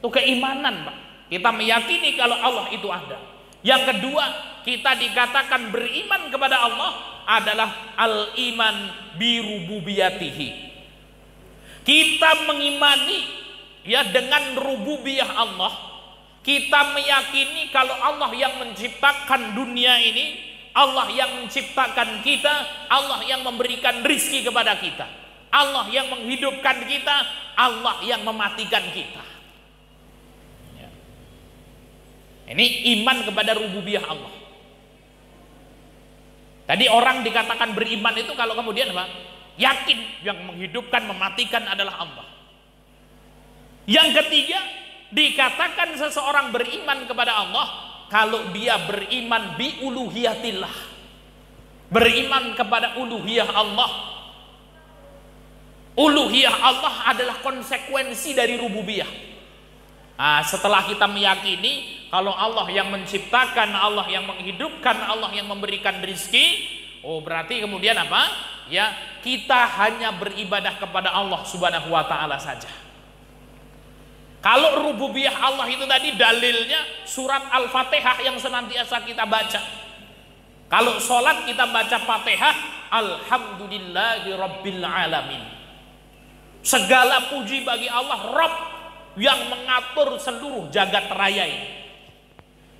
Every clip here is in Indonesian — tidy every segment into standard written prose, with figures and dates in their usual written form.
Itu keimanan, Pak. Kita meyakini kalau Allah itu ada. Yang kedua, kita dikatakan beriman kepada Allah adalah al-iman bi rububiyatihi. Kita mengimani ya dengan rububiyah Allah. Kita meyakini kalau Allah yang menciptakan dunia ini, Allah yang menciptakan kita, Allah yang memberikan rizki kepada kita, Allah yang menghidupkan kita, Allah yang mematikan kita. Ini iman kepada rububiyah Allah. Tadi orang dikatakan beriman itu kalau kemudian apa? Yakin yang menghidupkan, mematikan adalah Allah. Yang ketiga, dikatakan seseorang beriman kepada Allah kalau dia beriman bi uluhiyatillah. Beriman kepada uluhiyah Allah. Uluhiyah Allah adalah konsekuensi dari rububiyah. Nah, setelah kita meyakini kalau Allah yang menciptakan, Allah yang menghidupkan, Allah yang memberikan rizki, oh berarti kemudian apa? Ya, kita hanya beribadah kepada Allah Subhanahu wa taala saja. Kalau rububiyah Allah itu tadi dalilnya surat Al-Fatihah yang senantiasa kita baca. Kalau sholat kita baca Fatihah, alhamdulillahi rabbil alamin. Segala puji bagi Allah Rabb yang mengatur seluruh jagat raya ini.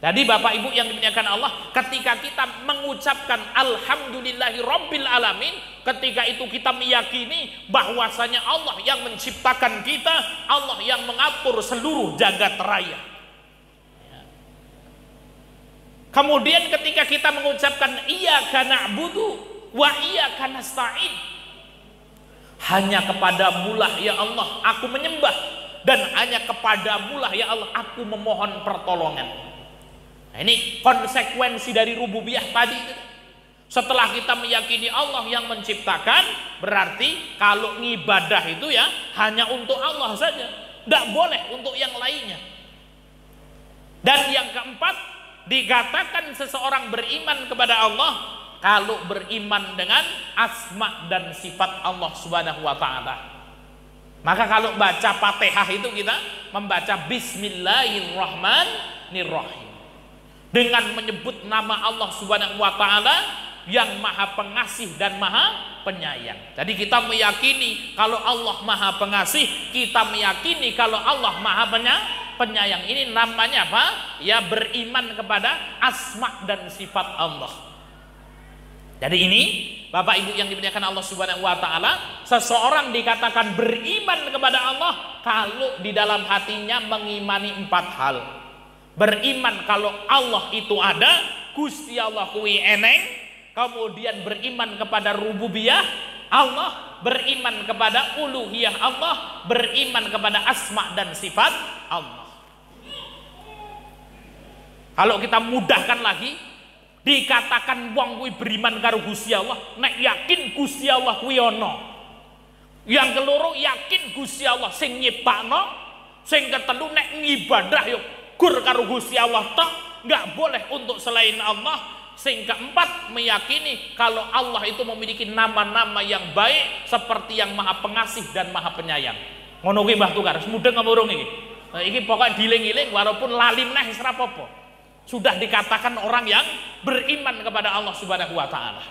Jadi Bapak Ibu yang dimuliakan Allah, ketika kita mengucapkan alhamdulillahi rabbil alamin, ketika itu kita meyakini bahwasanya Allah yang menciptakan kita, Allah yang mengatur seluruh jagat raya. Kemudian ketika kita mengucapkan iyyaka na'budu wa iyyaka nasta'in, hanya kepadamu-lah ya Allah aku menyembah, dan hanya kepadamu-lah ya Allah aku memohon pertolongan. Nah, ini konsekuensi dari rububiyah tadi. Setelah kita meyakini Allah yang menciptakan, berarti kalau ngibadah itu ya hanya untuk Allah saja, tidak boleh untuk yang lainnya. Dan yang keempat, dikatakan seseorang beriman kepada Allah kalau beriman dengan asma dan sifat Allah Subhanahu wa taala. Maka kalau baca Fatihah itu kita membaca Bismillahirrahmanirrahim dengan menyebut nama Allah Subhanahu wa taala yang Maha Pengasih dan Maha Penyayang. Jadi kita meyakini kalau Allah Maha Pengasih, kita meyakini kalau Allah Maha Penyayang. Ini namanya apa? Ya, beriman kepada asma dan sifat Allah. Jadi ini Bapak Ibu yang dimuliakan Allah Subhanahu wa taala, seseorang dikatakan beriman kepada Allah kalau di dalam hatinya mengimani 4 hal. Beriman kalau Allah itu ada, Gusti Allah kuwi eneng, kemudian beriman kepada rububiyah Allah, beriman kepada uluhiyah Allah, beriman kepada asma dan sifat Allah. Kalau kita mudahkan lagi, dikatakan wong kuwi beriman karo Gusti Allah nek yakin Gusti Allah kuwi ana. Yang keloro yakin Gusti Allah sing nyiptakno, sing ketelu nek ngibadah yo gur karo Gusti Allah tok, enggak boleh untuk selain Allah. Sing keempat meyakini kalau Allah itu memiliki nama-nama yang baik seperti yang Maha Pengasih dan Maha Penyayang. Ngono kuwi Mbah Tukar, mudeng apa urung iki? Nah, iki pokok diling-iling walaupun lalim neh wis ra apa-apa. Sudah dikatakan orang yang beriman kepada Allah Subhanahu wa taala.